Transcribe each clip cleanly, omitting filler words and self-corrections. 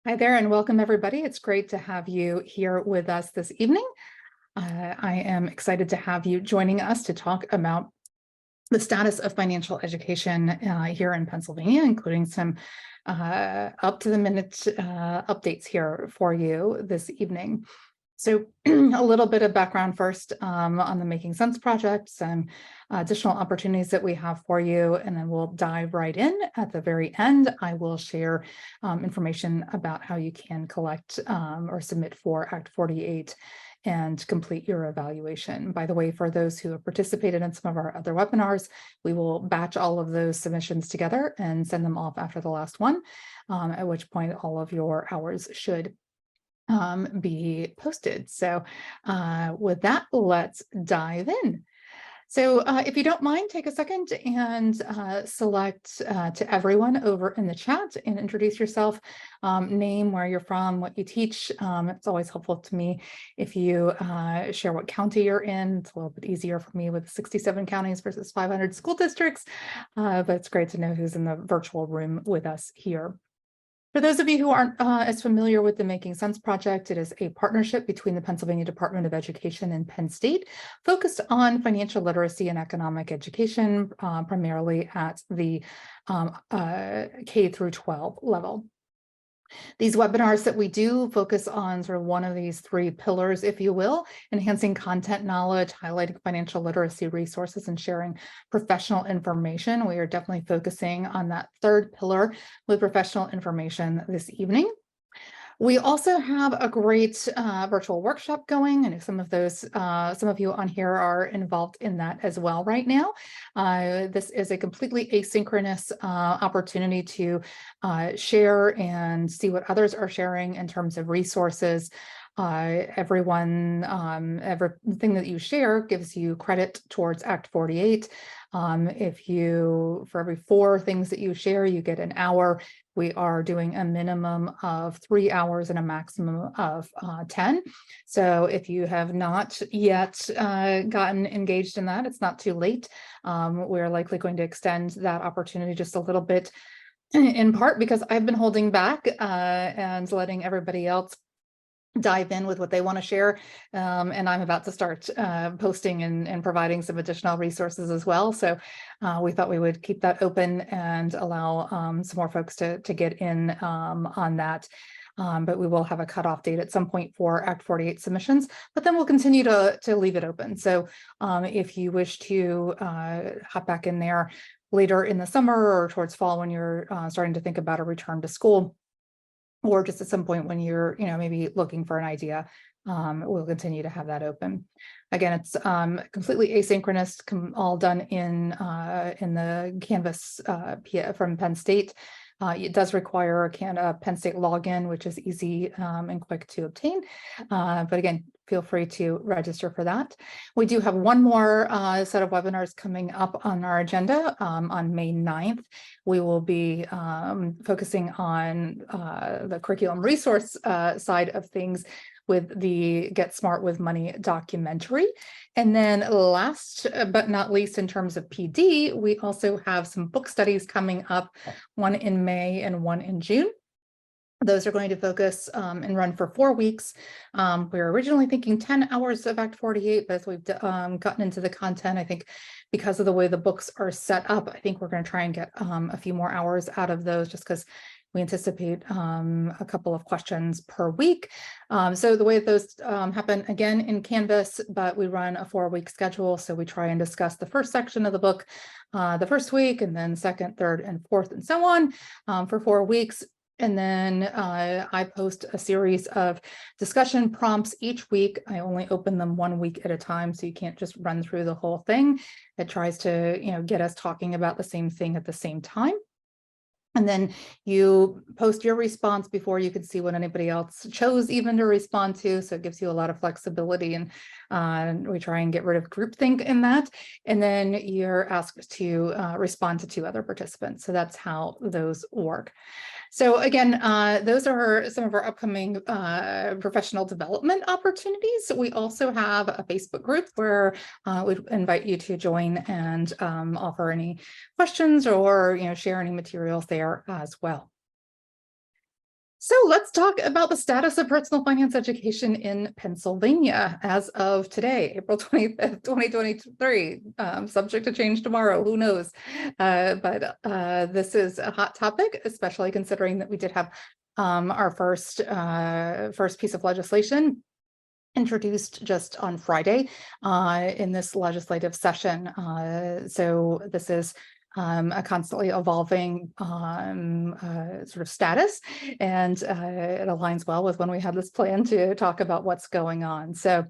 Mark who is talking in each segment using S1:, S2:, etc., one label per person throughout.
S1: Hi there and welcome everybody. It's great to have you here with us this evening. I am excited to have you joining us to talk about the status of financial education here in Pennsylvania, including some up-to-the-minute updates here for you this evening. So a little bit of background first on the Making Sense project, some additional opportunities that we have for you, and then we'll dive right in. At the very end, I will share information about how you can collect or submit for Act 48 and complete your evaluation. By the way, for those who have participated in some of our other webinars, we will batch all of those submissions together and send them off after the last one, at which point all of your hours should be posted. So with that, let's dive in. So if you don't mind, take a second and select to everyone over in the chat and introduce yourself, name, where you're from, what you teach. It's always helpful to me if you share what county you're in. It's a little bit easier for me with 67 counties versus 500 school districts, but it's great to know who's in the virtual room with us here. For those of you who aren't as familiar with the Making Sense project, it is a partnership between the Pennsylvania Department of Education and Penn State, focused on financial literacy and economic education, primarily at the K through 12 level. These webinars that we do focus on sort of one of these three pillars, if you will: enhancing content knowledge, highlighting financial literacy resources, and sharing professional information. We are definitely focusing on that third pillar with professional information this evening. We also have a great virtual workshop going, and some of you on here are involved in that as well right now. This is a completely asynchronous opportunity to share and see what others are sharing in terms of resources. Everything that you share gives you credit towards Act 48. For every 4 things that you share, you get an hour. We are doing a minimum of 3 hours and a maximum of 10. So if you have not yet gotten engaged in that, it's not too late. We're likely going to extend that opportunity just a little bit, in part because I've been holding back and letting everybody else dive in with what they want to share. And I'm about to start posting and providing some additional resources as well. So we thought we would keep that open and allow some more folks to get in on that. But we will have a cutoff date at some point for Act 48 submissions, but then we'll continue to leave it open. So if you wish to hop back in there later in the summer or towards fall when you're starting to think about a return to school, or just at some point when you're, maybe looking for an idea, we'll continue to have that open. Again, it's completely asynchronous, all done in the Canvas from Penn State. It does require a Penn State login, which is easy and quick to obtain. But again, feel free to register for that. We do have one more set of webinars coming up on our agenda on May 9th. We will be focusing on the curriculum resource side of things with the Get Smart with Money documentary. And then last but not least, in terms of PD, we also have some book studies coming up, one in May and one in June. Those are going to focus and run for 4 weeks. We were originally thinking 10 hours of Act 48, but as we've gotten into the content, I think because of the way the books are set up, I think we're going to try and get a few more hours out of those, just because we anticipate a couple of questions per week. So the way those happen, again, in Canvas, but we run a 4-week schedule. So we try and discuss the first section of the book the first week, and then second, third, and fourth, and so on for 4 weeks. And then I post a series of discussion prompts each week. I only open them 1 week at a time, so you can't just run through the whole thing. It tries to, get us talking about the same thing at the same time. And then you post your response before you can see what anybody else chose even to respond to. So it gives you a lot of flexibility, and we try and get rid of groupthink in that. And then you're asked to respond to 2 other participants. So that's how those work. So again, those are some of our upcoming professional development opportunities. We also have a Facebook group where we invite you to join and offer any questions or share any materials there as well. So let's talk about the status of personal finance education in Pennsylvania as of today, April 25th, 2023. Subject to change tomorrow, who knows? But this is a hot topic, especially considering that we did have our first piece of legislation introduced just on Friday in this legislative session. So this is a constantly evolving sort of status, and it aligns well with when we had this plan to talk about what's going on. So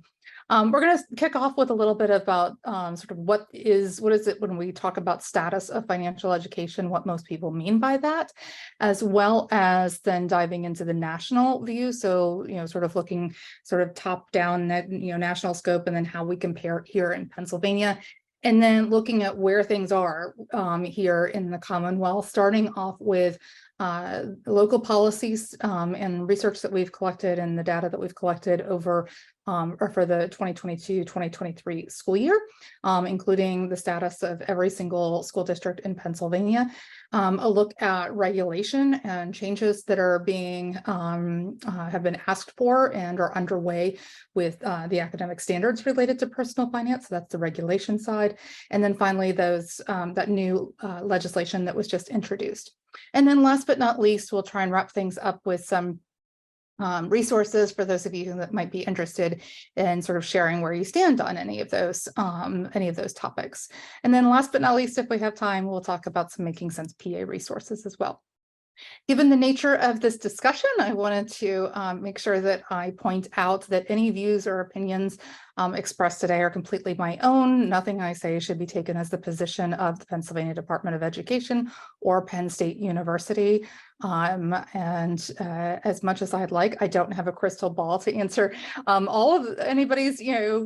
S1: we're going to kick off with a little bit about sort of what is it when we talk about status of financial education, what most people mean by that, as well as then diving into the national view. So, sort of looking sort of top down, national scope, and then how we compare here in Pennsylvania. And then looking at where things are here in the Commonwealth, starting off with local policies and research that we've collected and the data that we've collected over or for the 2022-2023 school year, including the status of every single school district in Pennsylvania, a look at regulation and changes that are being have been asked for and are underway with the academic standards related to personal finance. So that's the regulation side. And then finally, those that new legislation that was just introduced. And then last but not least, we'll try and wrap things up with some resources for those of you that might be interested in sort of sharing where you stand on any of those topics. And then last but not least, if we have time, we'll talk about some Making Sense PA resources as well. Given the nature of this discussion, I wanted to make sure that I point out that any views or opinions expressed today are completely my own. Nothing I say should be taken as the position of the Pennsylvania Department of Education or Penn State University. As much as I'd like, I don't have a crystal ball to answer all of anybody's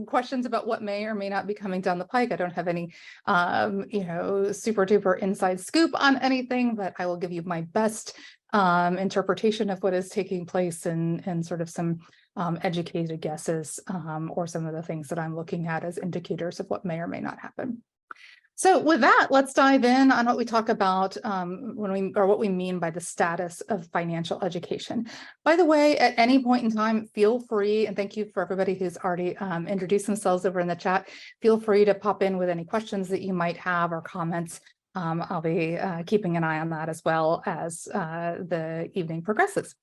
S1: questions about what may or may not be coming down the pike. I don't have any super duper inside scoop on anything, but I will give you my best interpretation of what is taking place and sort of some educated guesses or some of the things that I'm looking at as indicators of what may or may not happen. So with that, let's dive in on what we talk about what we mean by the status of financial education. By the way, at any point in time, feel free, and thank you for everybody who's already introduced themselves over in the chat. Feel free to pop in with any questions that you might have or comments. I'll be keeping an eye on that as well as the evening progresses.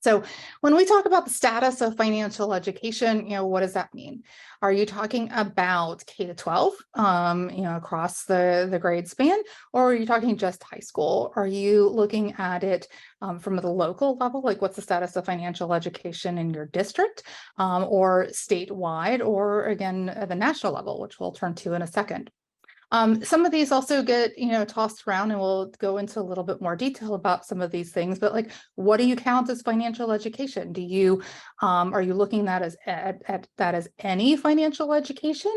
S1: So when we talk about the status of financial education, what does that mean? Are you talking about K-12, across the grade span, or are you talking just high school? Are you looking at it from the local level, like what's the status of financial education in your district, or statewide, or again, at the national level, which we'll turn to in a second? Some of these also get, tossed around, and we'll go into a little bit more detail about some of these things, but like, what do you count as financial education? Do you, are you looking at that as any financial education,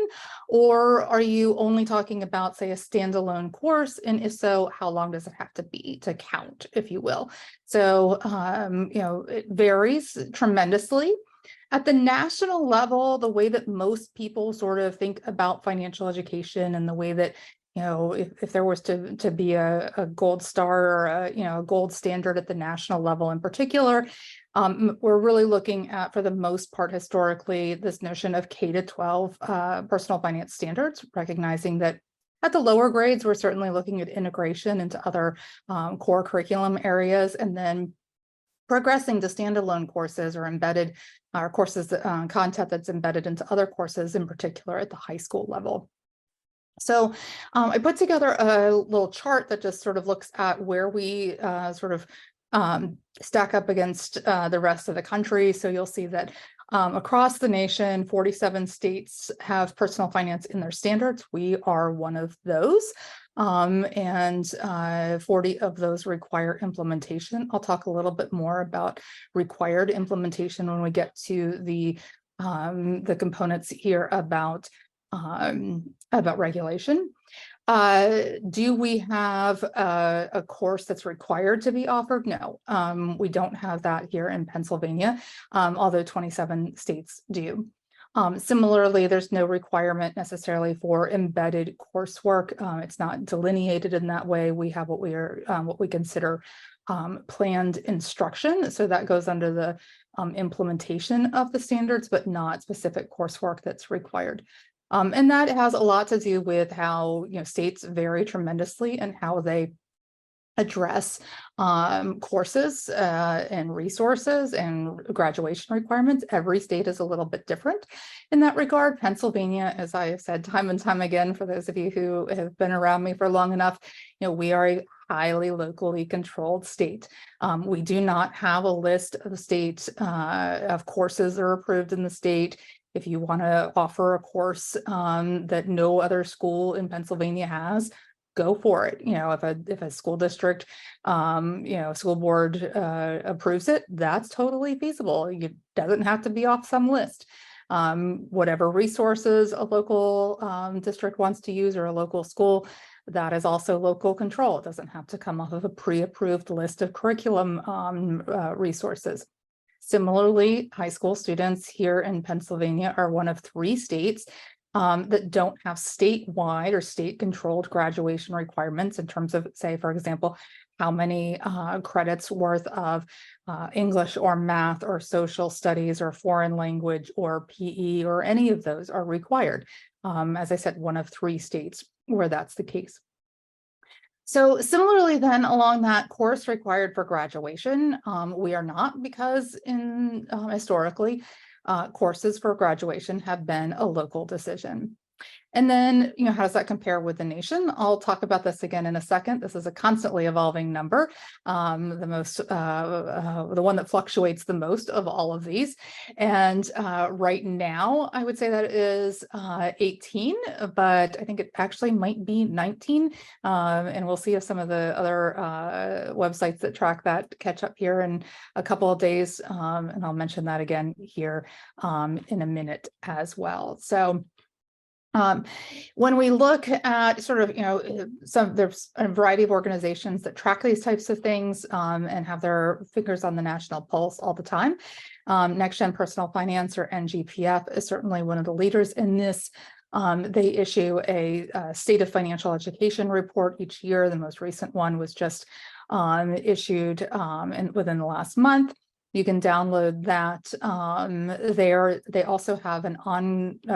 S1: or are you only talking about, say, a standalone course? And if so, how long does it have to be to count, if you will? So, it varies tremendously. At the national level, the way that most people sort of think about financial education and the way that, if there was to be a gold star or a gold standard at the national level in particular, we're really looking at, for the most part, historically, this notion of K-12 personal finance standards, recognizing that at the lower grades, we're certainly looking at integration into other core curriculum areas, and then progressing to standalone courses or embedded courses, content that's embedded into other courses, in particular at the high school level. So I put together a little chart that just sort of looks at where we stack up against the rest of the country. So you'll see that across the nation, 47 states have personal finance in their standards. We are one of those. And 40 of those require implementation. I'll talk a little bit more about required implementation when we get to the components here about regulation. Do we have a course that's required to be offered? No, we don't have that here in Pennsylvania, although 27 states do. Similarly, there's no requirement necessarily for embedded coursework. It's not delineated in that way. We have what we consider planned instruction. So that goes under the implementation of the standards, but not specific coursework that's required. And that has a lot to do with how, states vary tremendously and how they address courses and resources and graduation requirements. Every state is a little bit different in that regard. Pennsylvania, as I have said time and time again, for those of you who have been around me for long enough, we are a highly locally controlled state. We do not have a list of state of courses that are approved in the state. If you want to offer a course that no other school in Pennsylvania has, go for it. If a school district, school board approves it, that's totally feasible. It doesn't have to be off some list. Whatever resources a local district wants to use, or a local school, that is also local control. It doesn't have to come off of a pre-approved list of curriculum resources. Similarly, high school students here in Pennsylvania are one of 3 states that don't have statewide or state-controlled graduation requirements in terms of, say, for example, how many credits worth of English or math or social studies or foreign language or PE or any of those are required. As I said, one of 3 states where that's the case. So similarly then, along that course required for graduation, we are not, because historically, courses for graduation have been a local decision. And then, how does that compare with the nation? I'll talk about this again in a second. This is a constantly evolving number, the one that fluctuates the most of all of these. And right now, I would say that is 18, but I think it actually might be 19. And we'll see if some of the other websites that track that catch up here in a couple of days. And I'll mention that again here in a minute as well. So when we look at sort of, there's a variety of organizations that track these types of things and have their fingers on the national pulse all the time. Next Gen Personal Finance, or NGPF, is certainly one of the leaders in this. They issue a State of Financial Education report each year. The most recent one was just issued within the last month. You can download that there. They also have an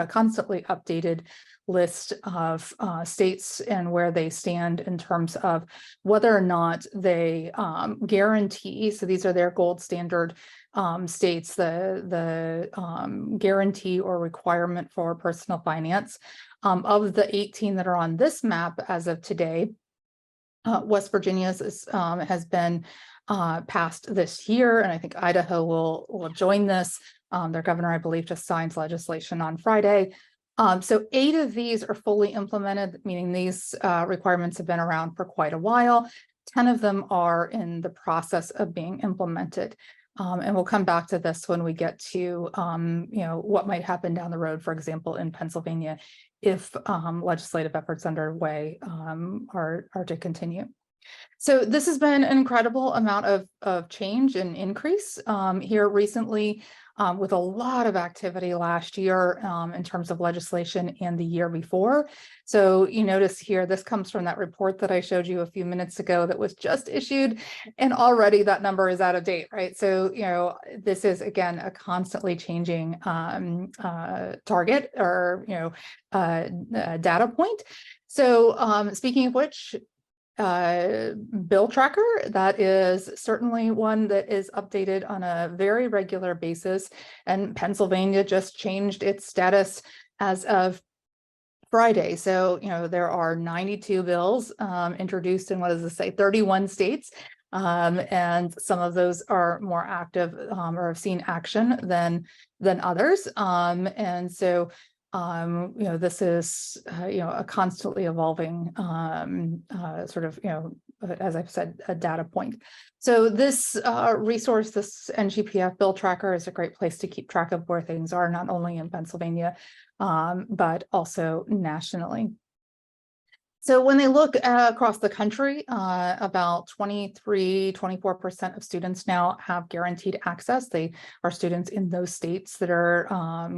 S1: constantly updated list of states and where they stand in terms of whether or not they guarantee. So these are their gold standard states, the guarantee or requirement for personal finance. Of the 18 that are on this map as of today, West Virginia's has been passed this year, and I think Idaho will join this. Their governor, I believe, just signed legislation on Friday. So 8 of these are fully implemented, meaning these requirements have been around for quite a while. 10 of them are in the process of being implemented. And we'll come back to this when we get to what might happen down the road, for example, in Pennsylvania, if legislative efforts underway are to continue. So this has been an incredible amount of change and increase here recently, with a lot of activity last year in terms of legislation and the year before. So you notice here, this comes from that report that I showed you a few minutes ago that was just issued, and already that number is out of date, right? So, this is, again, a constantly changing target or, data point. So speaking of which, bill tracker, that is certainly one that is updated on a very regular basis, and Pennsylvania just changed its status as of Friday. So there are 92 bills introduced in, what does this say, 31 states, and some of those are more active or have seen action than others, and so this is, a constantly evolving sort of, as I've said, a data point. So this resource, this NGPF bill tracker, is a great place to keep track of where things are, not only in Pennsylvania, but also nationally. So when they look across the country, about 24% of students now have guaranteed access. They are students in those states that are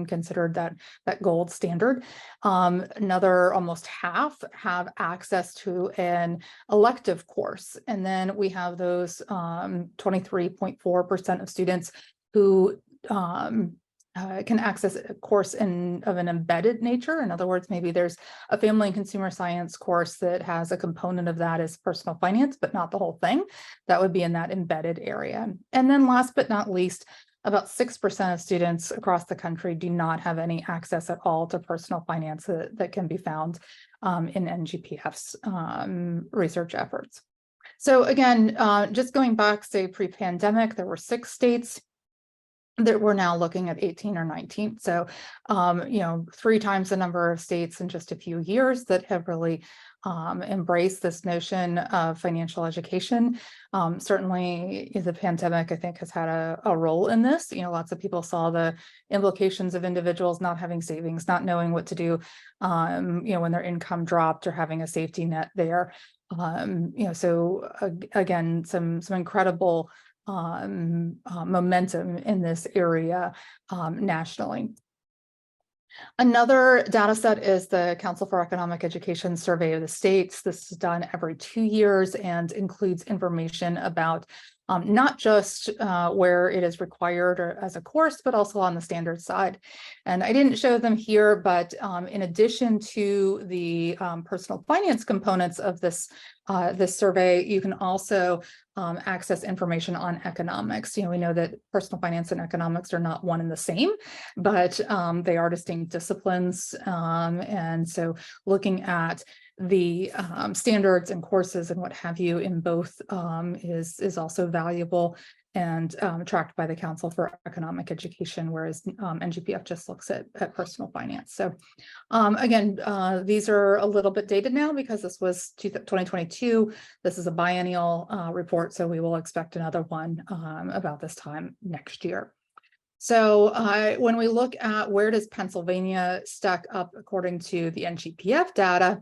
S1: considered that gold standard. Another almost half have access to an elective course. And then we have those 23.4% of students who can access a course of an embedded nature. In other words, maybe there's a family and consumer science course that has a component of that as personal finance, but not the whole thing. That would be in that embedded area. And then last but not least, about 6% of students across the country do not have any access at all to personal finance that can be found in NGPF's research efforts. So again, just going back, say pre-pandemic, there were 6 states that we're now looking at 18 or 19. So, 3 times the number of states in just a few years that have really embraced this notion of financial education. Certainly the pandemic, I think, has had a role in this. Lots of people saw the implications of individuals not having savings, not knowing what to do, when their income dropped, or having a safety net there. So again, some incredible momentum in this area nationally. Another data set is the Council for Economic Education Survey of the States. This is done every 2 years and includes information about not just where it is required or as a course, but also on the standard side. And I didn't show them here, but in addition to the personal finance components of this survey, you can also access information on economics. We know that personal finance and economics are not one and the same, but they are distinct disciplines. And so looking at the standards and courses and what have you in both is also valuable and tracked by the Council for Economic Education, whereas NGPF just looks at personal finance. So again, these are a little bit dated now because this was 2022. This is a biennial report, so we will expect another one about this time next year. So when we look at where does Pennsylvania stack up according to the NGPF data,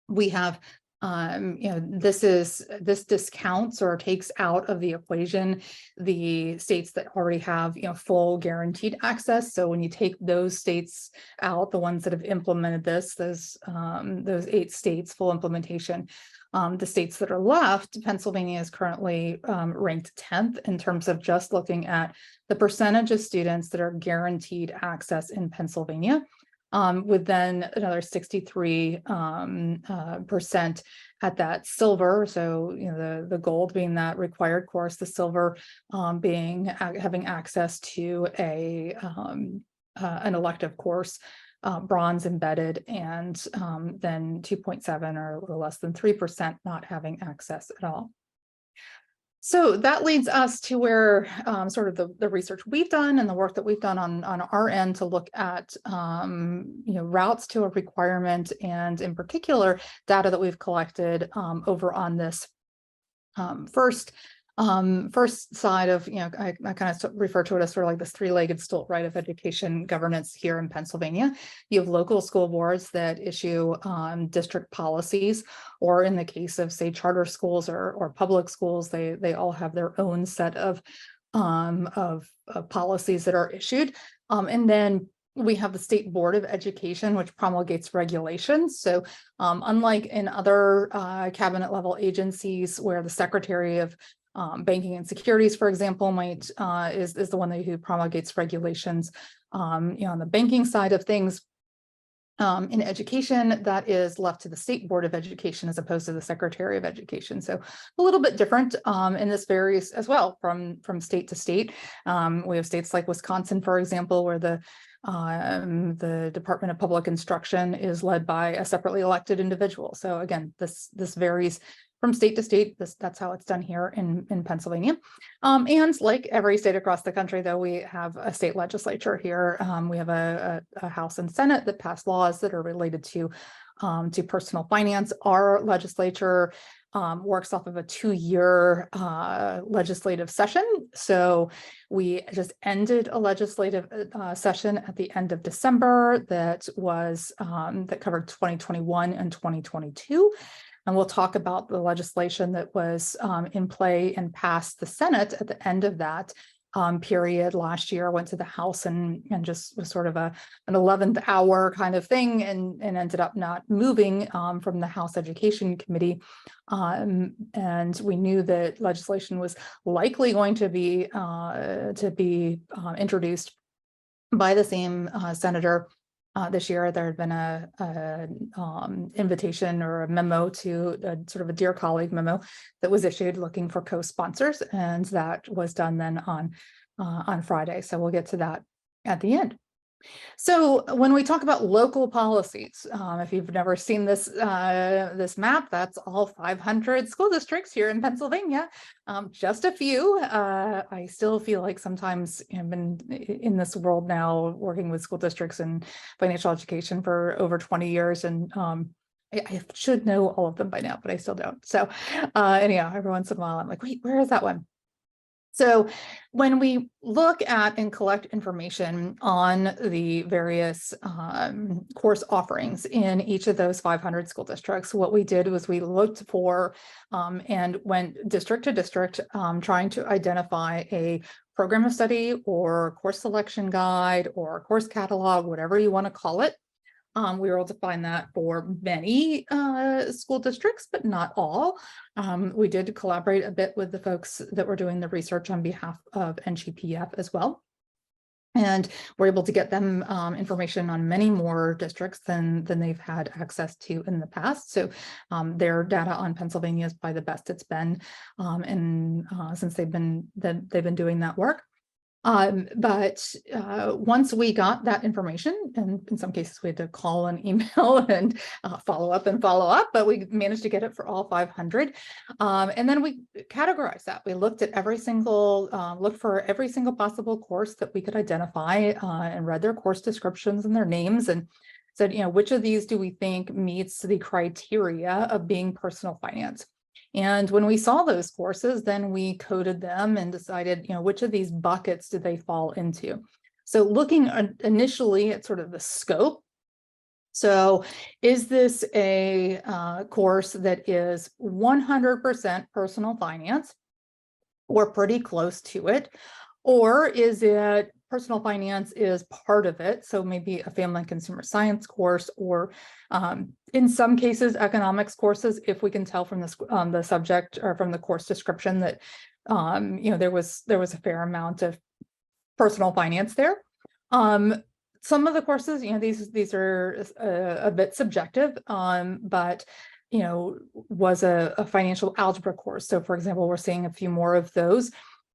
S1: we have, this discounts or takes out of the equation the states that already have, full guaranteed access. So when you take those states out, the ones that have implemented this, those 8 states, full implementation, the states that are left, Pennsylvania is currently ranked 10th in terms of just looking at the percentage of students that are guaranteed access in Pennsylvania. With then another 63% at that silver. So, the gold being that required course, the silver being having access to an elective course, bronze embedded, and then 2.7 or a little less than 3% not having access at all. So that leads us to where sort of the research we've done and the work that we've done on our end to look at routes to a requirement, and in particular data that we've collected over on this first side of, I kind of refer to it as sort of like this 3-legged stool, right, of education governance here in Pennsylvania. You have local school boards that issue district policies, or in the case of, say, charter schools or public schools, they all have their own set of policies that are issued. And then we have the State Board of Education, which promulgates regulations. So unlike in other cabinet level agencies where the Secretary of Banking and Securities, for example, is the one who promulgates regulations, on the banking side of things. In education, that is left to the State Board of Education as opposed to the Secretary of Education. So a little bit different, and this varies as well from state to state. We have states like Wisconsin, for example, where the Department of Public Instruction is led by a separately elected individual. So again, this varies from state to state. That's how it's done here in Pennsylvania. And like every state across the country, though, we have a state legislature here. We have a House and Senate that pass laws that are related to personal finance. Our legislature works off of a 2-year legislative session. So we just ended a legislative session at the end of December that was that covered 2021 and 2022. And we'll talk about the legislation that was in play and passed the Senate at the end of that period last year. Went to the House and just was sort of an 11th hour kind of thing, and ended up not moving from the House Education Committee. And we knew that legislation was likely going to be introduced by the same senator. This year, there had been a invitation or a memo to sort of a dear colleague memo that was issued looking for co-sponsors, and that was done then on Friday. So we'll get to that at the end. So when we talk about local policies, if you've never seen this this map, that's all 500 school districts here in Pennsylvania. Just a few. I still feel like sometimes I've been in this world now, working with school districts and financial education for over 20 years, and I should know all of them by now, but I still don't. So anyhow, every once in a while, I'm like, wait, where is that one? So when we look at and collect information on the various course offerings in each of those 500 school districts, what we did was we looked for and went district to district, trying to identify a program of study or course selection guide or course catalog, whatever you want to call it. We were able to find that for many school districts, but not all. We did collaborate a bit with the folks that were doing the research on behalf of NGPF as well. And we're able to get them information on many more districts than they've had access to in the past. So their data on Pennsylvania is probably the best it's been, and since they've been doing that work. But once we got that information, and in some cases we had to call and email and follow up, but we managed to get it for all 500. And then we categorized that. We looked at every single, looked for every single possible course that we could identify and read their course descriptions and their names, and said, which of these do we think meets the criteria of being personal finance? And when we saw those courses, then we coded them and decided, which of these buckets did they fall into? So looking initially at sort of the scope. So is this a course that is 100% personal finance or pretty close to it? Or is it personal finance is part of it? So maybe a family and consumer science course, or in some cases, economics courses, if we can tell from the subject or from the course description that there was a fair amount of personal finance there. Some of the courses, these are a bit subjective, but was a financial algebra course. So for example, we're seeing a few more of those.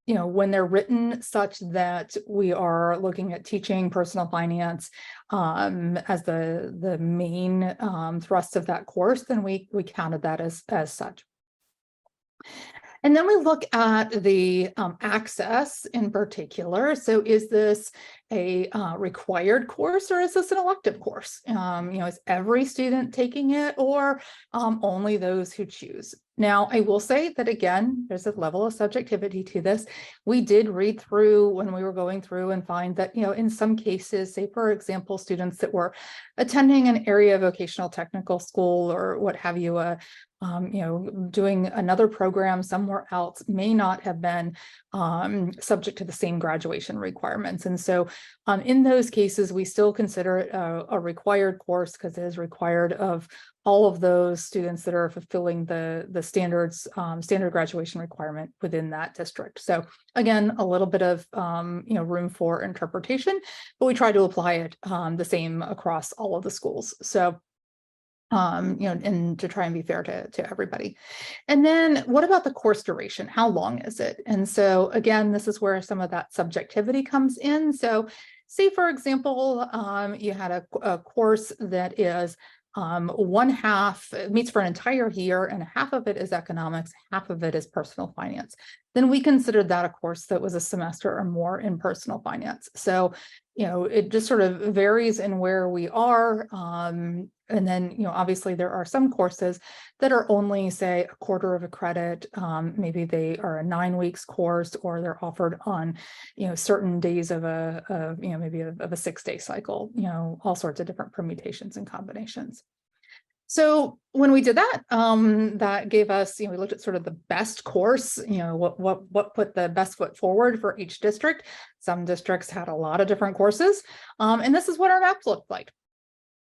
S1: When they're written such that we are looking at teaching personal finance as the main thrust of that course, then we counted that as such. And then we look at the access in particular. So is this a required course, or is this an elective course? Is every student taking it, or only those who choose? Now, I will say that, again, there's a level of subjectivity to this. We did read through when we were going through and find that, in some cases, say, for example, students that were attending an area vocational technical school or what have you, doing another program somewhere else may not have been subject to the same graduation requirements. And so in those cases, we still consider it a required course because it is required of all of those students that are fulfilling the standard graduation requirement within that district. So again, a little bit of room for interpretation, but we try to apply it the same across all of the schools. So and to try and be fair to everybody. And then what about the course duration? How long is it? And so again, this is where some of that subjectivity comes in. So say, for example, you had a course that is one half meets for an entire year, and half of it is economics, half of it is personal finance. Then we considered that a course that was a semester or more in personal finance. So, it just sort of varies in where we are. And then, obviously there are some courses that are only, say, a quarter of a credit. Maybe they are a 9 weeks course, or they're offered on, certain days of maybe of a 6-day cycle, all sorts of different permutations and combinations. So when we did that, that gave us, we looked at sort of the best course, what put the best foot forward for each district. Some districts had a lot of different courses, and this is what our maps looked like.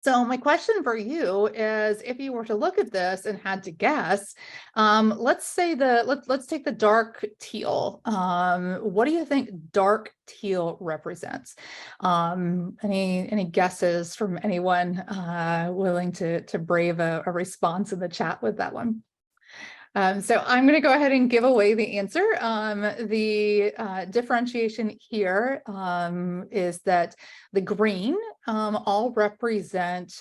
S1: So my question for you is, if you were to look at this and had to guess, let's take the dark teal. What do you think dark teal represents? Any guesses from anyone willing to brave a response in the chat with that one? So I'm going to go ahead and give away the answer. The differentiation here is that the green all represent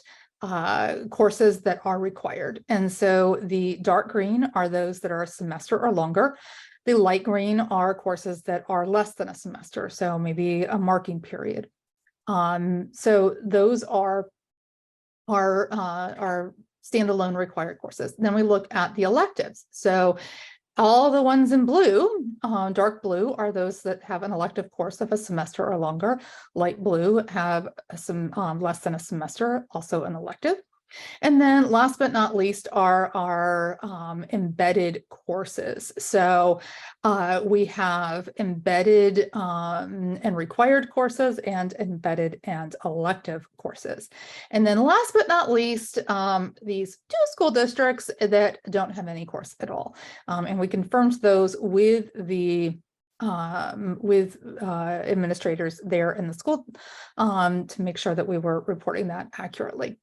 S1: courses that are required. And so the dark green are those that are a semester or longer. The light green are courses that are less than a semester, so maybe a marking period. So those are standalone required courses. Then we look at the electives. So all the ones in blue, dark blue, are those that have an elective course of a semester or longer. Light blue have some less than a semester, also an elective. And then last but not least are our embedded courses. So we have embedded and required courses and embedded and elective courses. And then last but not least, these 2 school districts that don't have any course at all. And we confirmed those with the administrators there in the school to make sure that we were reporting that accurately.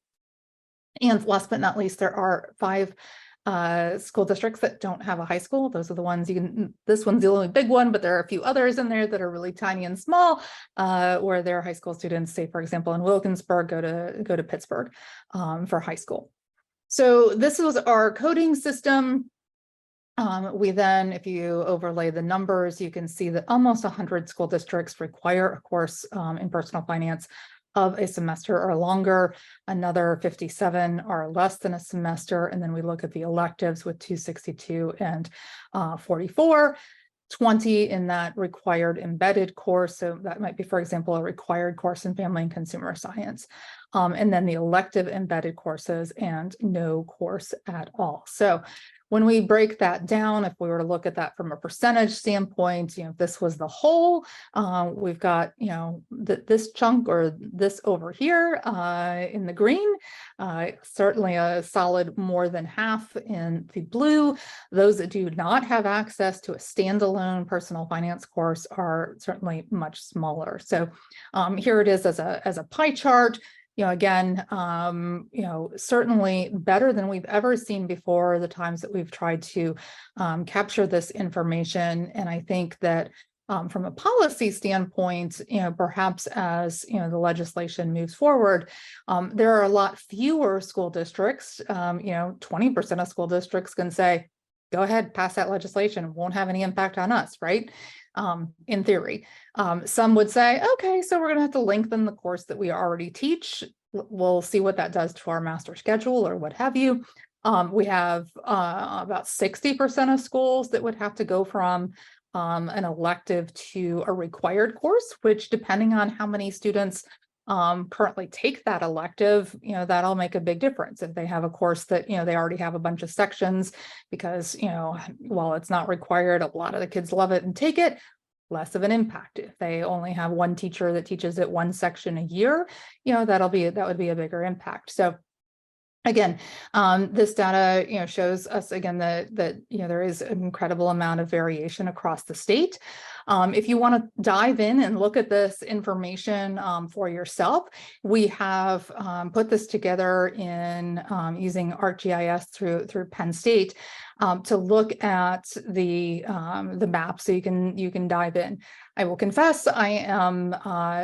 S1: And last but not least, there are 5 school districts that don't have a high school. Those are the ones this one's the only big one, but there are a few others in there that are really tiny and small, where their high school students, say, for example, in Wilkinsburg, go to Pittsburgh for high school. So this was our coding system. We then, if you overlay the numbers, you can see that almost 100 school districts require a course in personal finance of a semester or longer. Another 57 are less than a semester. And then we look at the electives with 262 and 44, 20 in that required embedded course. So that might be, for example, a required course in family and consumer science. And then the elective embedded courses and no course at all. So when we break that down, if we were to look at that from a percentage standpoint, if this was the whole, we've got, this chunk or this over here in the green, certainly a solid more than half in the blue. Those that do not have access to a standalone personal finance course are certainly much smaller. So here it is as a pie chart. Again, certainly better than we've ever seen before, the times that we've tried to capture this information. And I think that from a policy standpoint, perhaps as the legislation moves forward, there are a lot fewer school districts. 20% of school districts can say, go ahead, pass that legislation, it won't have any impact on us, right? In theory. Some would say, okay, so we're going to have to lengthen the course that we already teach. We'll see what that does to our master schedule or what have you. We have about 60% of schools that would have to go from an elective to a required course, which, depending on how many students currently take that elective, that'll make a big difference. If they have a course that, they already have a bunch of sections because, while it's not required, a lot of the kids love it and take it, less of an impact. If they only have one teacher that teaches it one section a year, that would be a bigger impact. So again, this data, shows us again that there is an incredible amount of variation across the state. If you want to dive in and look at this information for yourself, we have put this together in using ArcGIS through Penn State to look at the map, so you can dive in. I will confess, I am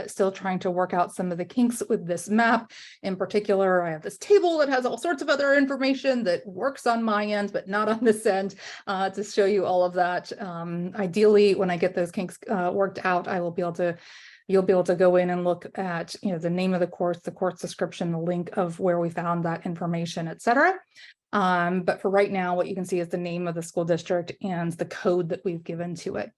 S1: still trying to work out some of the kinks with this map. In particular, I have this table that has all sorts of other information that works on my end, but not on this end, to show you all of that. Ideally, when I get those kinks worked out, I will be able to you'll be able to go in and look at, the name of the course description, the link of where we found that information, et cetera. But for right now, what you can see is the name of the school district and the code that we've given to it.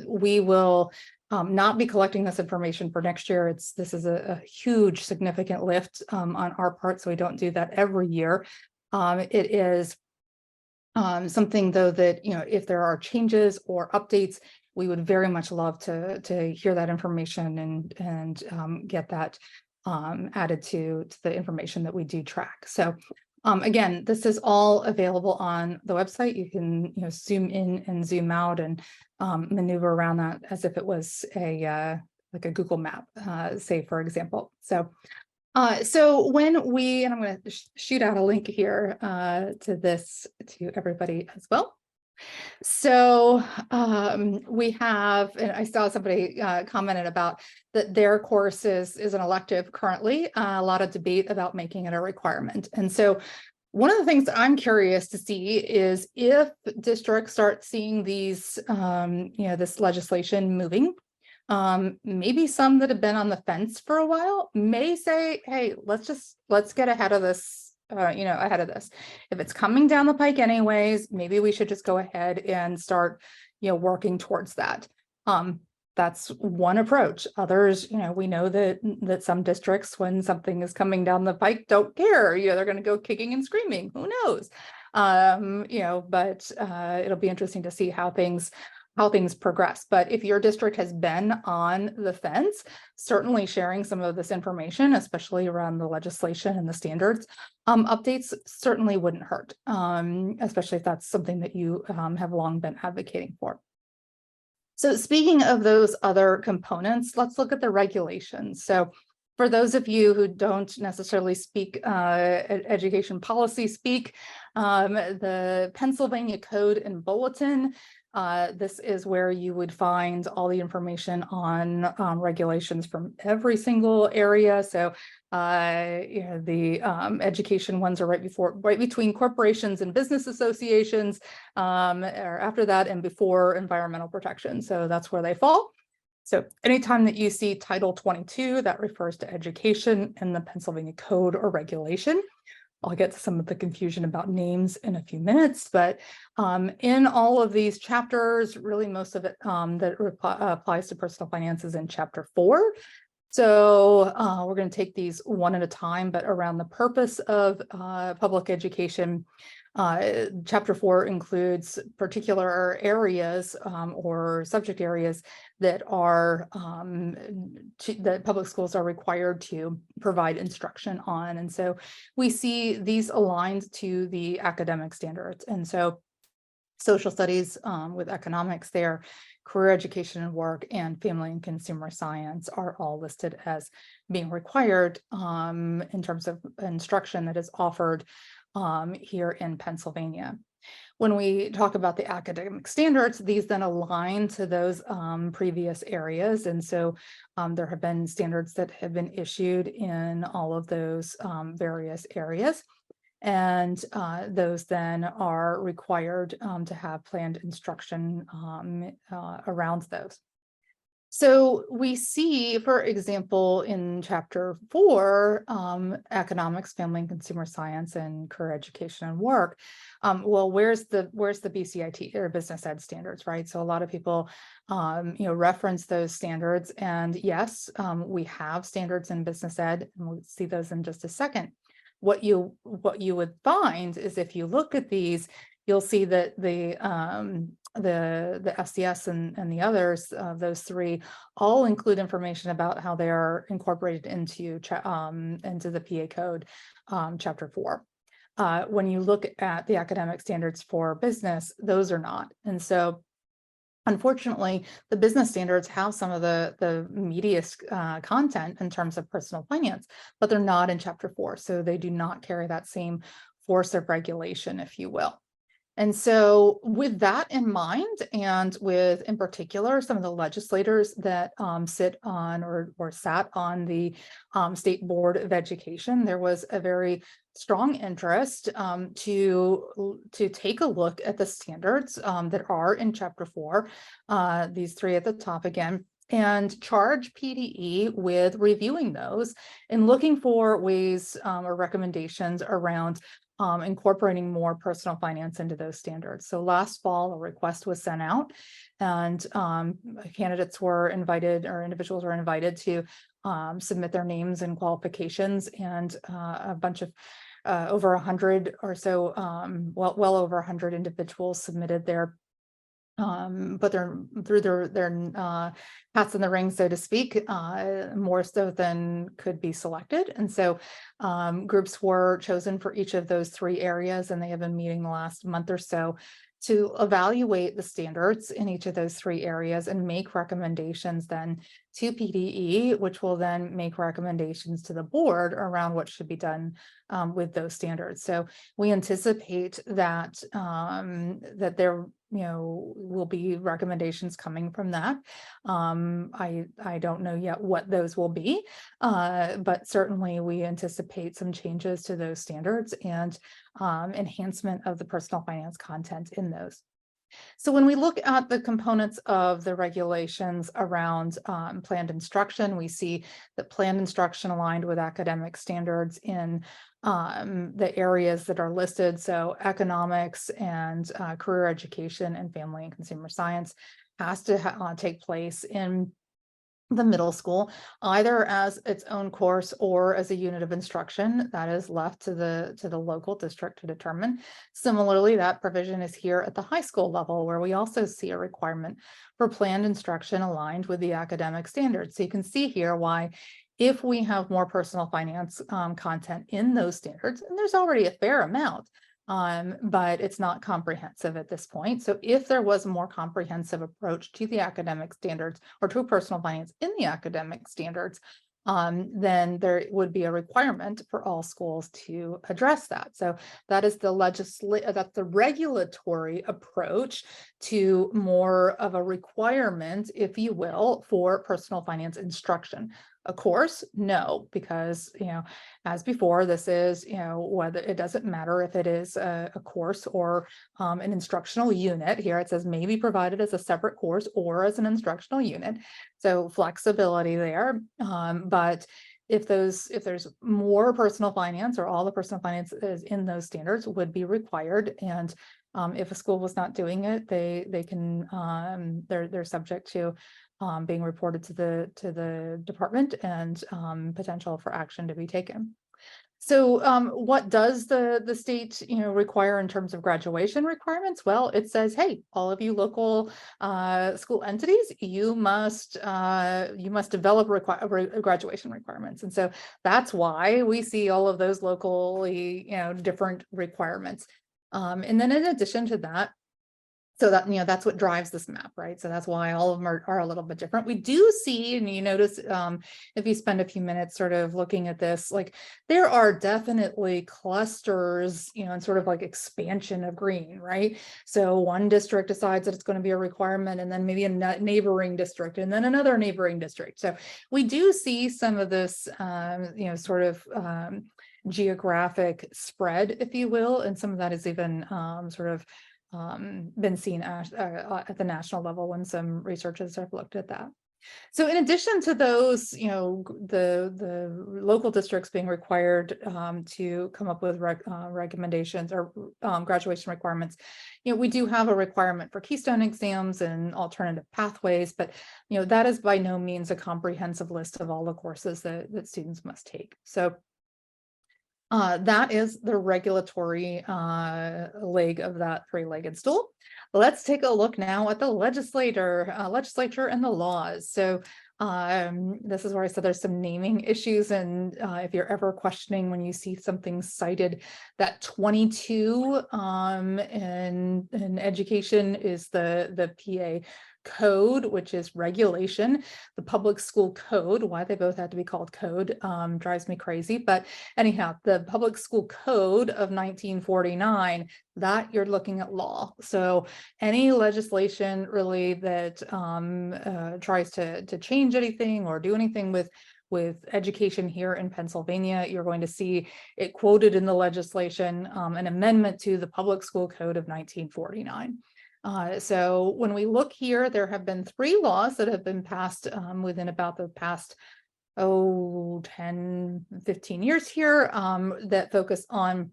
S1: We will not be collecting this information for next year. This is a huge, significant lift on our part, so we don't do that every year. It is something, though, that if there are changes or updates, we would very much love to hear that information and get that added to the information that we do track. So again, this is all available on the website. You can zoom in and zoom out and maneuver around that as if it was like a Google map, say, for example. So when and I'm going to shoot out a link here to this to everybody as well. So we have, and I saw somebody commented about that their course is an elective currently, a lot of debate about making it a requirement. And so one of the things that I'm curious to see is if districts start seeing these, this legislation moving, maybe some that have been on the fence for a while may say, hey, let's get ahead of this. Ahead of this. If it's coming down the pike anyways, maybe we should just go ahead and start, working towards that. That's one approach. Others, we know that some districts, when something is coming down the pike, don't care. They're going to go kicking and screaming. Who knows? But it'll be interesting to see how things progress. But if your district has been on the fence, certainly sharing some of this information, especially around the legislation and the standards updates, certainly wouldn't hurt, especially if that's something that you have long been advocating for. So speaking of those other components, let's look at the regulations. So for those of you who don't necessarily speak education policy speak, the Pennsylvania Code and Bulletin, this is where you would find all the information on regulations from every single area. So the education ones are right between corporations and business associations, or after that and before environmental protection. So that's where they fall. So anytime that you see Title 22, that refers to education in the Pennsylvania Code or regulation. I'll get to some of the confusion about names in a few minutes, but in all of these chapters, really most of it that applies to personal finances in Chapter 4. So we're going to take these one at a time, but around the purpose of public education, Chapter 4 includes particular areas or subject areas that are that public schools are required to provide instruction on. And so we see these aligned to the academic standards. And so social studies with economics there, career education and work, and family and consumer science are all listed as being required in terms of instruction that is offered here in Pennsylvania. When we talk about the academic standards, these then align to those previous areas. And so there have been standards that have been issued in all of those various areas. And those then are required to have planned instruction around those. So we see, for example, in Chapter 4, economics, family and consumer science, and career education and work. Well, where's the BCIT or business ed standards, right? So a lot of people, reference those standards, and yes, we have standards in business ed, and we'll see those in just a second. What you would find is if you look at these, you'll see that the FCS and the others, those three, all include information about how they are incorporated into the PA code, Chapter 4. When you look at the academic standards for business, those are not. And so unfortunately, the business standards have some of the meatiest content in terms of personal finance, but they're not in Chapter 4. So they do not carry that same force of regulation, if you will. And so with that in mind, and with, in particular, some of the legislators that sit on or sat on the State Board of Education, there was a very strong interest to take a look at the standards that are in Chapter 4, these three at the top again, and charge PDE with reviewing those and looking for ways or recommendations around incorporating more personal finance into those standards. So last fall, a request was sent out, and candidates were invited, or individuals were invited to submit their names and qualifications, and a bunch of over 100 or so, well over 100 individuals submitted their but they're through their hats in the ring, so to speak, more so than could be selected. And so groups were chosen for each of those three areas, and they have been meeting the last month or so to evaluate the standards in each of those three areas and make recommendations then to PDE, which will then make recommendations to the board around what should be done with those standards. So we anticipate that that there will be recommendations coming from that. I don't know yet what those will be, but certainly we anticipate some changes to those standards and enhancement of the personal finance content in those. So when we look at the components of the regulations around planned instruction, we see that planned instruction aligned with academic standards in the areas that are listed. So economics and career education and family and consumer science has to take place in the middle school, either as its own course or as a unit of instruction that is left to the local district to determine. Similarly, that provision is here at the high school level, where we also see a requirement for planned instruction aligned with the academic standards. So you can see here why, if we have more personal finance content in those standards, and there's already a fair amount, but it's not comprehensive at this point. So if there was a more comprehensive approach to the academic standards, or to personal finance in the academic standards, then there would be a requirement for all schools to address that. So that is that's the regulatory approach to more of a requirement, if you will, for personal finance instruction. Of course, no, because, as before, this is, whether it doesn't matter if it is a course or an instructional unit. Here it says may be provided as a separate course or as an instructional unit. So flexibility there. But if there's more personal finance, or all the personal finance is in those standards, would be required. And if a school was not doing it, they can they're subject to being reported to the department, and potential for action to be taken. So what does the state require in terms of graduation requirements? Well, it says, hey, all of you local school entities, you must develop graduation requirements. And so that's why we see all of those locally different requirements. And then in addition to that, so that, that's what drives this map, right? So that's why all of them are a little bit different. We do see, and you notice if you spend a few minutes sort of looking at this, like there are definitely clusters, and sort of like expansion of green, right? So one district decides that it's going to be a requirement, and then maybe a neighboring district, and then another neighboring district. So we do see some of this, sort of geographic spread, if you will, and some of that is even sort of been seen at the national level when some researchers have looked at that. So in addition to those, the local districts being required to come up with recommendations or graduation requirements, we do have a requirement for Keystone exams and alternative pathways, but that is by no means a comprehensive list of all the courses that students must take. So that is the regulatory leg of that three-legged stool. Let's take a look now at the legislature and the laws. So this is where I said there's some naming issues, and if you're ever questioning when you see something cited, that 22 in education is the PA code, which is regulation. The public school code, why they both have to be called code, drives me crazy. But anyhow, the public school code of 1949, that you're looking at law. So any legislation really that tries to change anything or do anything with education here in Pennsylvania, you're going to see it quoted in the legislation, an amendment to the public school code of 1949. So when we look here, there have been 3 laws that have been passed within about the past 10, 15 years here that focus on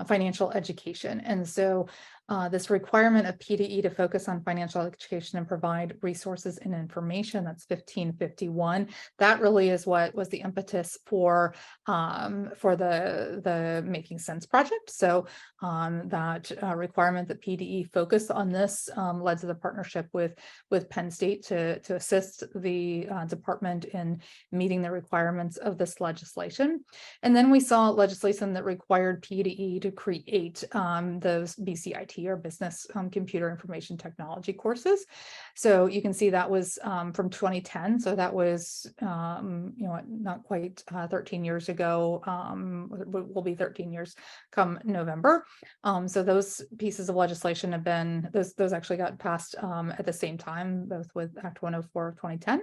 S1: financial education. And so this requirement of PDE to focus on financial education and provide resources and information, that's 1551. That really is what was the impetus for the Making Sense project. So that requirement that PDE focus on this led to the partnership with Penn State to assist the department in meeting the requirements of this legislation. And then we saw legislation that required PDE to create those BCIT or business computer information technology courses. So you can see that was from 2010. So that was, not quite 13 years ago. Will be 13 years come November. So those pieces of legislation have been, those actually got passed at the same time, both with Act 104 of 2010.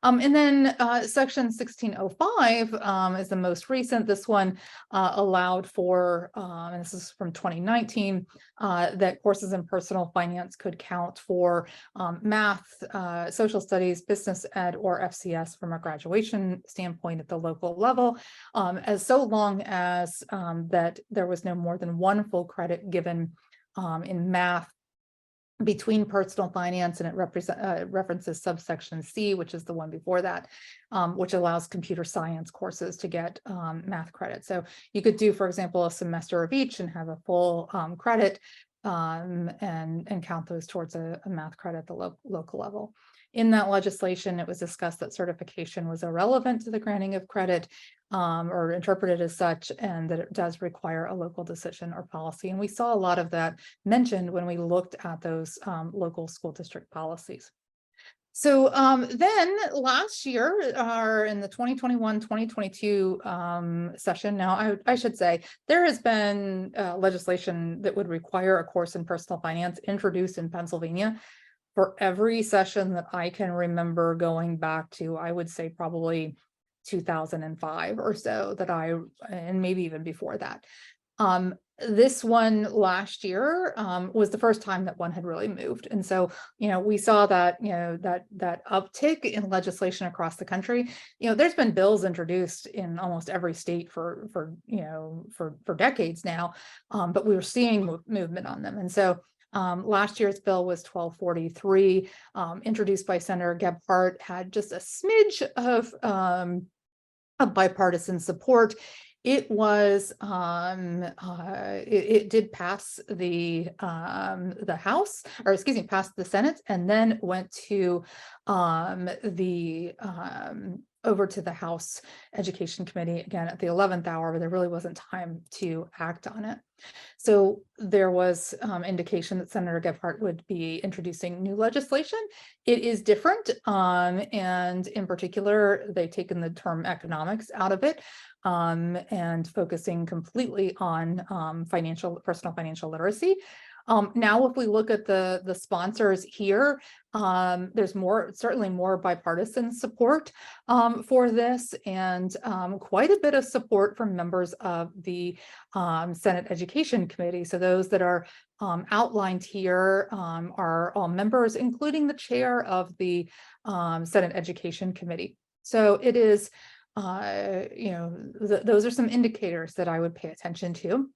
S1: And then Section 1605 is the most recent. This one allowed for, and this is from 2019, that courses in personal finance could count for math, social studies, business ed, or FCS from a graduation standpoint at the local level, as so long as that there was no more than 1 full credit given in math between personal finance, and it references subsection C, which is the one before that, which allows computer science courses to get math credit. So you could do, for example, a semester of each and have a full credit and count those towards a math credit at the local level. In that legislation, it was discussed that certification was irrelevant to the granting of credit or interpreted as such, and that it does require a local decision or policy. And we saw a lot of that mentioned when we looked at those local school district policies. So then last year, or in the 2021-2022 session, now I should say, there has been legislation that would require a course in personal finance introduced in Pennsylvania for every session that I can remember going back to, I would say probably 2005 or so, and maybe even before that. This one last year was the first time that one had really moved. And so, we saw that, that uptick in legislation across the country. There's been bills introduced in almost every state for decades now, but we were seeing movement on them. And so last year's bill was 1243, introduced by Senator Gebhardt, had just a smidge of bipartisan support. It was it did pass the House, or excuse me, passed the Senate, and then went to over to the House Education Committee again at the 11th hour, but there really wasn't time to act on it. So there was indication that Senator Gebhardt would be introducing new legislation. It is different, and in particular, they've taken the term economics out of it and focusing completely on personal financial literacy. Now, if we look at the sponsors here, there's certainly more bipartisan support for this, and quite a bit of support from members of the Senate Education Committee. So those that are outlined here are all members, including the chair of the Senate Education Committee. So it is, those are some indicators that I would pay attention to.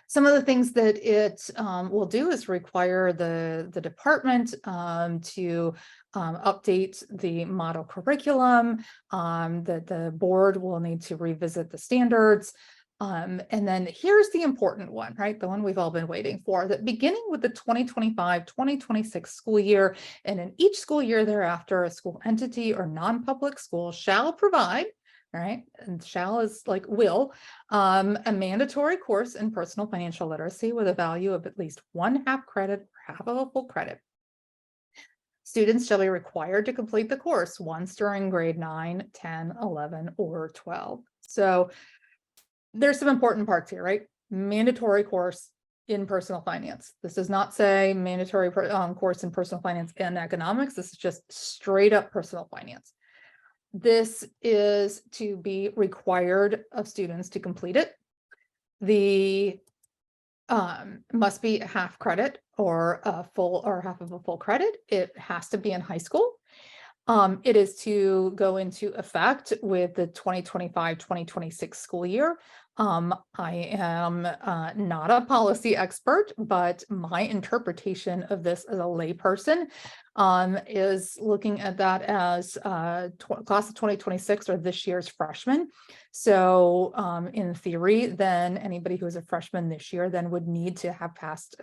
S1: Some of the things that it will do is require the department to update the model curriculum, that the board will need to revisit the standards. And then here's the important one, right? The one we've all been waiting for, that beginning with the 2025-2026 school year, and in each school year thereafter, a school entity or non-public school shall provide, right? And shall is like will, a mandatory course in personal financial literacy with a value of at least 1/2 credit or half of a full credit. Students shall be required to complete the course once during grade 9, 10, 11, or 12. So there's some important parts here, right? Mandatory course in personal finance. This does not say mandatory course in personal finance and economics. This is just straight up personal finance. This is to be required of students to complete it. The must be a half credit or a full or half of a full credit. It has to be in high school. It is to go into effect with the 2025-2026 school year. I am not a policy expert, but my interpretation of this as a layperson is looking at that as class of 2026 or this year's freshmen. So in theory, then anybody who is a freshman this year then would need to have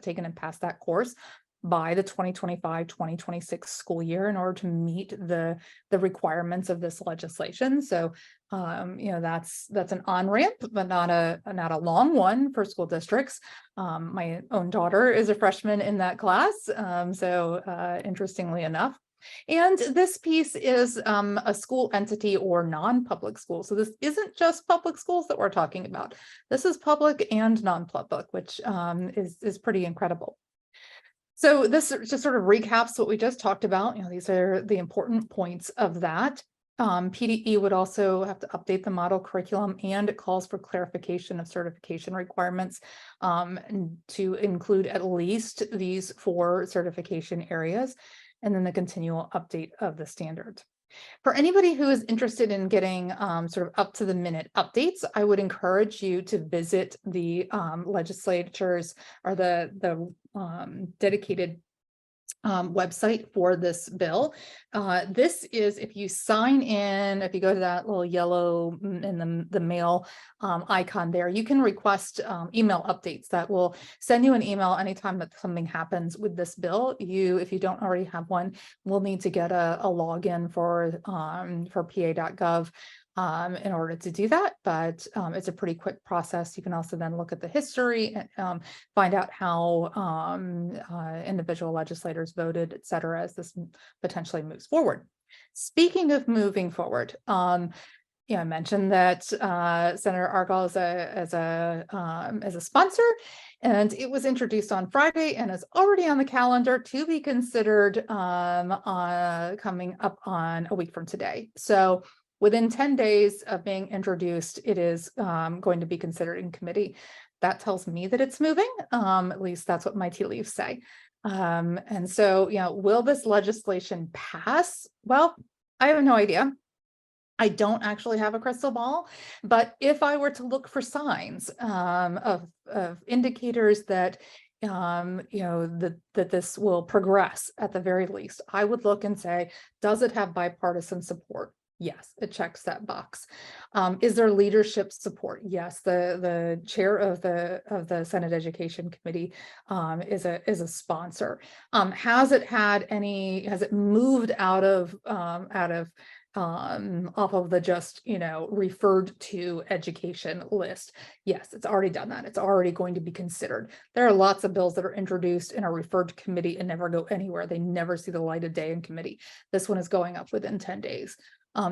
S1: taken and passed that course by the 2025-2026 school year in order to meet the requirements of this legislation. So that's an on-ramp, but not a long one for school districts. My own daughter is a freshman in that class, so interestingly enough. And this piece is a school entity or non-public school. So this isn't just public schools that we're talking about. This is public and non-public, which is pretty incredible. So this just sort of recaps what we just talked about. These are the important points of that. PDE would also have to update the model curriculum, and it calls for clarification of certification requirements to include at least these 4 certification areas, and then the continual update of the standards. For anybody who is interested in getting sort of up to the minute updates, I would encourage you to visit the legislatures or the dedicated website for this bill. This is, if you sign in, if you go to that little yellow in the mail icon there, you can request email updates that will send you an email anytime that something happens with this bill. If you don't already have one, will need to get a login for pa.gov in order to do that, but it's a pretty quick process. You can also then look at the history and find out how individual legislators voted, et cetera, as this potentially moves forward. Speaking of moving forward, I mentioned that Senator Argall is as a sponsor, and it was introduced on Friday and is already on the calendar to be considered coming up on a week from today. So within 10 days of being introduced, it is going to be considered in committee. That tells me that it's moving. At least that's what my tea leaves say. And so, will this legislation pass? Well, I have no idea. I don't actually have a crystal ball, but if I were to look for signs of indicators that that this will progress at the very least, I would look and say, does it have bipartisan support? Yes, it checks that box. Is there leadership support? Yes, the chair of the Senate Education Committee is a sponsor. Has it moved out of off of the just referred to education list? Yes, it's already done that. It's already going to be considered. There are lots of bills that are introduced and are referred to committee and never go anywhere. They never see the light of day in committee. This one is going up within 10 days.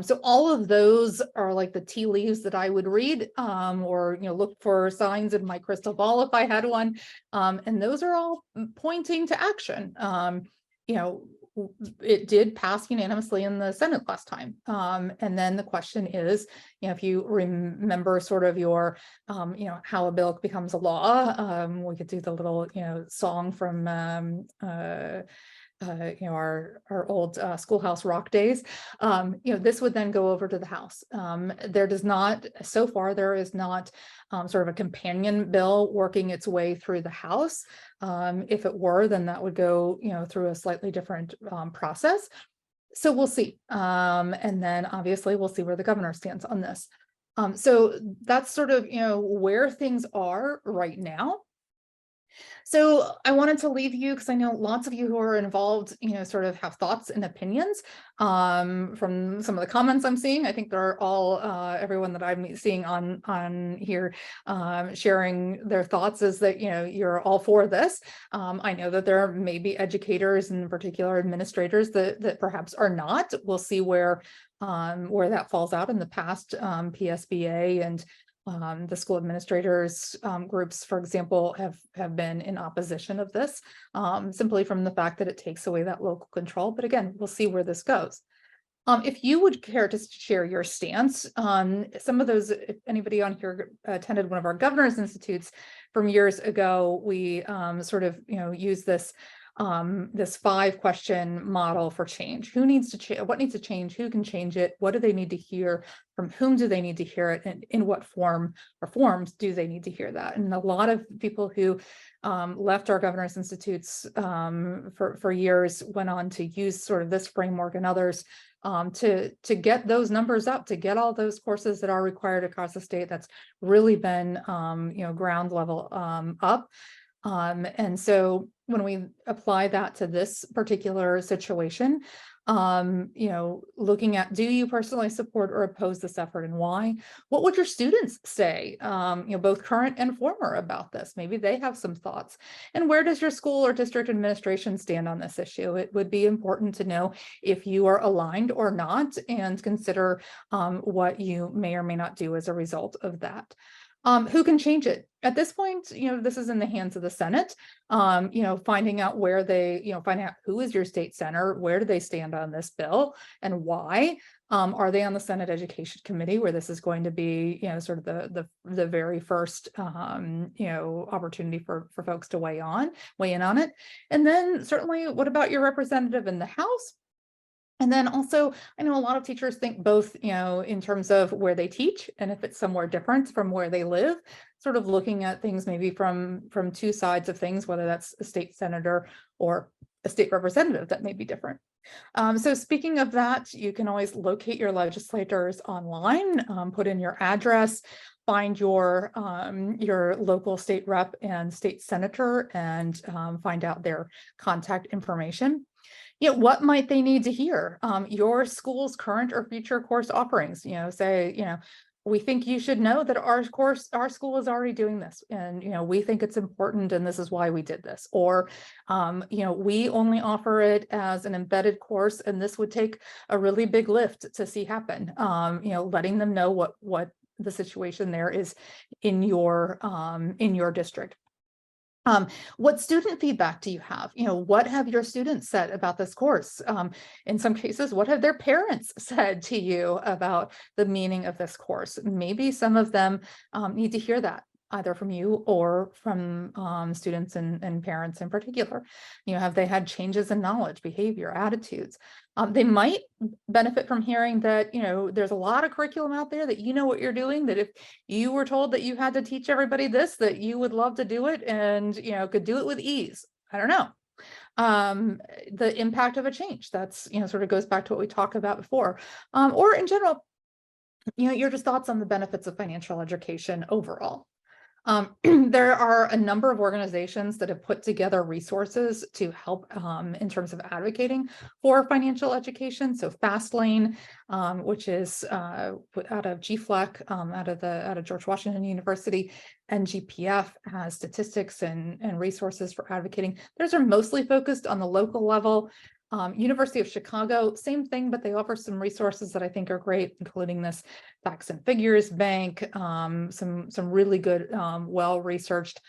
S1: So all of those are like the tea leaves that I would read, or look for signs in my crystal ball if I had one, and those are all pointing to action. It did pass unanimously in the Senate last time, and then the question is, if you remember sort of your how a bill becomes a law, we could do the little song from our old schoolhouse rock days. This would then go over to the House. There is not sort of a companion bill working its way through the House. If it were, then that would go through a slightly different process. So we'll see. And then obviously we'll see where the governor stands on this. So that's sort of where things are right now. So I wanted to leave you, because I know lots of you who are involved, sort of have thoughts and opinions from some of the comments I'm seeing. I think they're all everyone that I'm seeing on here sharing their thoughts is that you're all for this. I know that there may be educators and in particular administrators that perhaps are not. We'll see where that falls out. In the past, PSBA and the school administrators groups, for example, have been in opposition of this, simply from the fact that it takes away that local control. But again, we'll see where this goes. If you would care to share your stance on some of those, if anybody on here attended one of our Governors Institutes from years ago, we sort of, use this 5-question model for change. Who needs to change? What needs to change? Who can change it? What do they need to hear? From whom do they need to hear it? And in what form or forms do they need to hear that? And a lot of people who left our Governors Institutes for years went on to use sort of this framework and others to get those numbers up, to get all those courses that are required across the state. That's really been ground level up. And so when we apply that to this particular situation, looking at, do you personally support or oppose this effort and why? What would your students say, both current and former, about this? Maybe they have some thoughts. And where does your school or district administration stand on this issue? It would be important to know if you are aligned or not, and consider what you may or may not do as a result of that. Who can change it? At this point, this is in the hands of the Senate. Finding out where they, finding out who is your state senator, where do they stand on this bill, and why? Are they on the Senate Education Committee, where this is going to be, sort of the very first, opportunity for folks to weigh in on it? And then certainly, what about your representative in the House? And then also, I know a lot of teachers think both, in terms of where they teach and if it's somewhere different from where they live, sort of looking at things maybe from two sides of things, whether that's a state senator or a state representative that may be different. So speaking of that, you can always locate your legislators online, put in your address, find your local state rep and state senator, and find out their contact information. What might they need to hear? Your school's current or future course offerings, say, we think you should know that our school is already doing this, and, we think it's important, and this is why we did this. Or, we only offer it as an embedded course, and this would take a really big lift to see happen. Letting them know what the situation there is in your district. What student feedback do you have? What have your students said about this course? In some cases, what have their parents said to you about the meaning of this course? Maybe some of them need to hear that, either from you or from students and parents in particular. Have they had changes in knowledge, behavior, attitudes? They might benefit from hearing that, there's a lot of curriculum out there, that what you're doing, that if you were told that you had to teach everybody this, that you would love to do it and, could do it with ease. I don't know. The impact of a change, that's, sort of goes back to what we talked about before. Or in general, your just thoughts on the benefits of financial education overall. There are a number of organizations that have put together resources to help in terms of advocating for financial education. So Fastlane, which is out of GFLEC, out of George Washington University, and GPF has statistics and resources for advocating. Those are mostly focused on the local level. University of Chicago, same thing, but they offer some resources that I think are great, including this Facts and Figures Bank, some really good, well-researched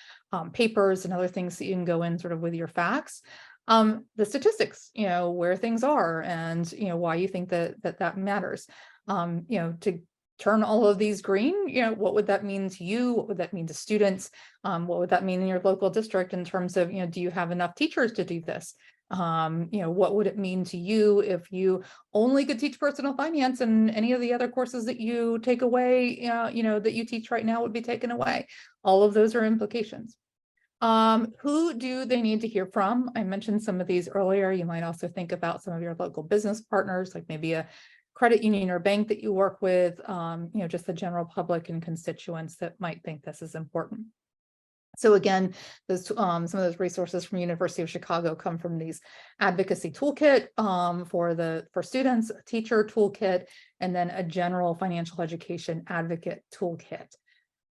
S1: papers and other things that you can go in sort of with your facts. The statistics, where things are, and why you think that matters. To turn all of these green, what would that mean to you? What would that mean to students? What would that mean in your local district in terms of, do you have enough teachers to do this? What would it mean to you if you only could teach personal finance and any of the other courses that you take away, that you teach right now would be taken away? All of those are implications. Who do they need to hear from? I mentioned some of these earlier. You might also think about some of your local business partners, like maybe a credit union or bank that you work with, just the general public and constituents that might think this is important. So again, those some of those resources from University of Chicago come from these advocacy toolkit for students, a teacher toolkit, and then a general financial education advocate toolkit.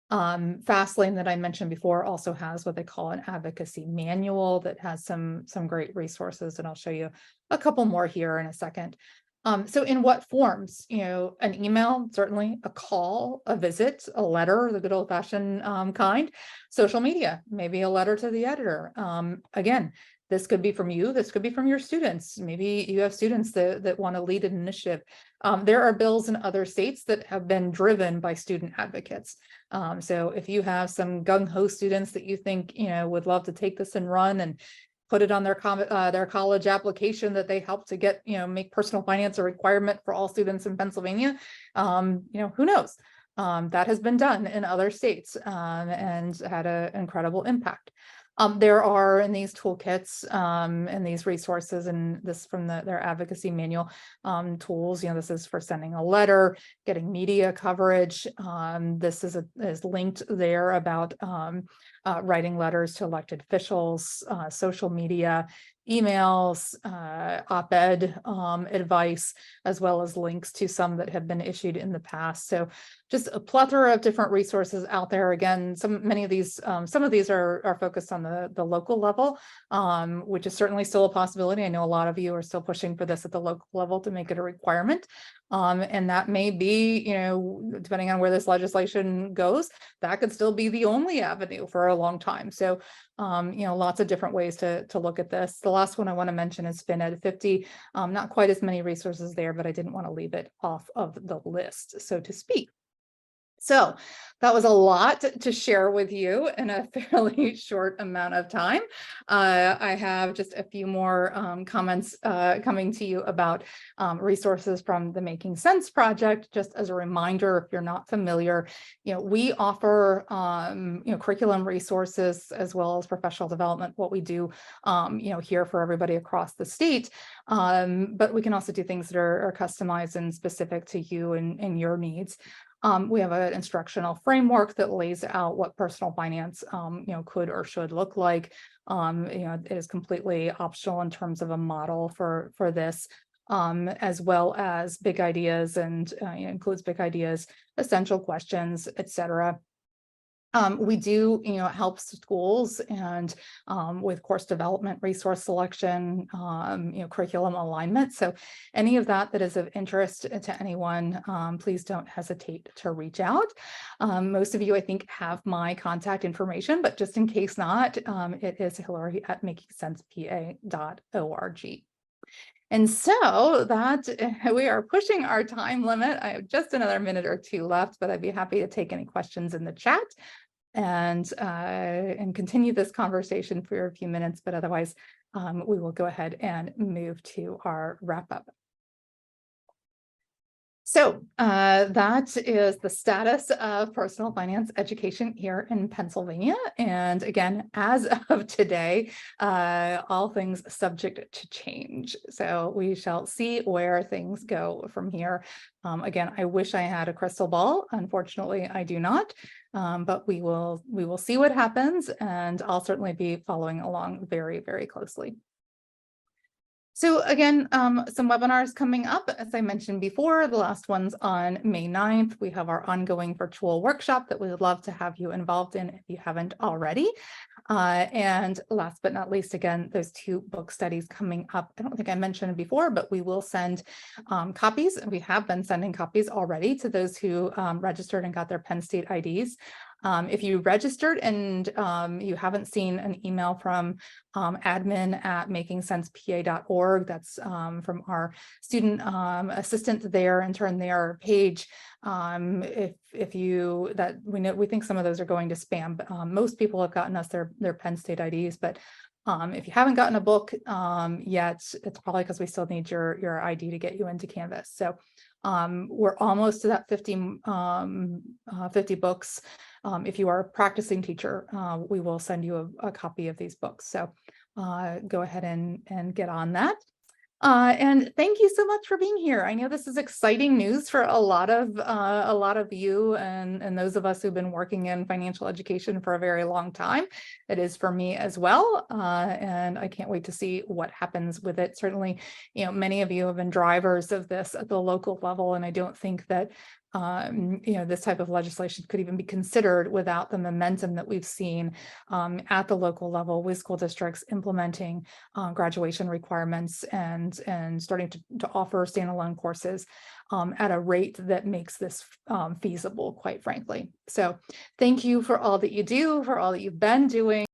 S1: Fastlane that I mentioned before also has what they call an advocacy manual that has some great resources, and I'll show you a couple more here in a second. So in what forms? An email, certainly, a call, a visit, a letter, the good old-fashioned kind, social media, maybe a letter to the editor. Again, This could be from you, this could be from your students. Maybe you have students that want to lead an initiative. There are bills in other states that have been driven by student advocates. So if you have some gung-ho students that you think, would love to take this and run and put it on their college application that they help to get, make personal finance a requirement for all students in Pennsylvania, who knows? That has been done in other states and had an incredible impact. There are in these toolkits and these resources, and this from their advocacy manual tools. This is for sending a letter, getting media coverage. This is linked there about writing letters to elected officials, social media, emails, op-ed advice, as well as links to some that have been issued in the past. So just a plethora of different resources out there. Again, some of these are focused on the local level, which is certainly still a possibility. I know a lot of you are still pushing for this at the local level to make it a requirement. And that may be, depending on where this legislation goes, that could still be the only avenue for a long time. So, lots of different ways to look at this. The last one I want to mention is FinEd 50. Not quite as many resources there, but I didn't want to leave it off of the list, so to speak. So that was a lot to share with you in a fairly short amount of time. I have just a few more comments coming to you about resources from the Making Sense Project. Just as a reminder, if you're not familiar, we offer curriculum resources as well as professional development, what we do here for everybody across the state. But we can also do things that are customized and specific to you and your needs. We have an instructional framework that lays out what personal finance, could or should look like. It is completely optional in terms of a model for this, as well as big ideas, and includes big ideas, essential questions, etc. We do, help schools and with course development, resource selection, curriculum alignment. So any of that is of interest to anyone, please don't hesitate to reach out. Most of you, I think, have my contact information, but just in case not, it is Hilary at makingsensepa.org. And so that we are pushing our time limit. I have just another minute or two left, but I'd be happy to take any questions in the chat and continue this conversation for a few minutes, but otherwise we will go ahead and move to our wrap up. So that is the status of personal finance education here in Pennsylvania. And again, as of today, all things subject to change. So we shall see where things go from here. Again, I wish I had a crystal ball. Unfortunately, I do not. But we will see what happens, and I'll certainly be following along very, very closely. So again, some webinars coming up, as I mentioned before, the last one's on May 9th. We have our ongoing virtual workshop that we would love to have you involved in if you haven't already. And last but not least, again, those 2 book studies coming up. I don't think I mentioned it before, but we will send copies, and we have been sending copies already to those who registered and got their Penn State IDs. If you registered and you haven't seen an email from admin at makingsensepa.org, that's from our student assistant there, intern there page. If you we think some of those are going to spam, but most people have gotten us their Penn State IDs. But if you haven't gotten a book yet, it's probably because we still need your ID to get you into Canvas. So we're almost to that 50 books. If you are a practicing teacher, we will send you a copy of these books. So go ahead and get on that. And thank you so much for being here. I know this is exciting news for a lot of you and those of us who've been working in financial education for a very long time. It is for me as well, and I can't wait to see what happens with it. Certainly, many of you have been drivers of this at the local level, and I don't think that this type of legislation could even be considered without the momentum that we've seen at the local level with school districts implementing graduation requirements and starting to offer standalone courses at a rate that makes this feasible, quite frankly. So thank you for all that you do, for all that you've been doing.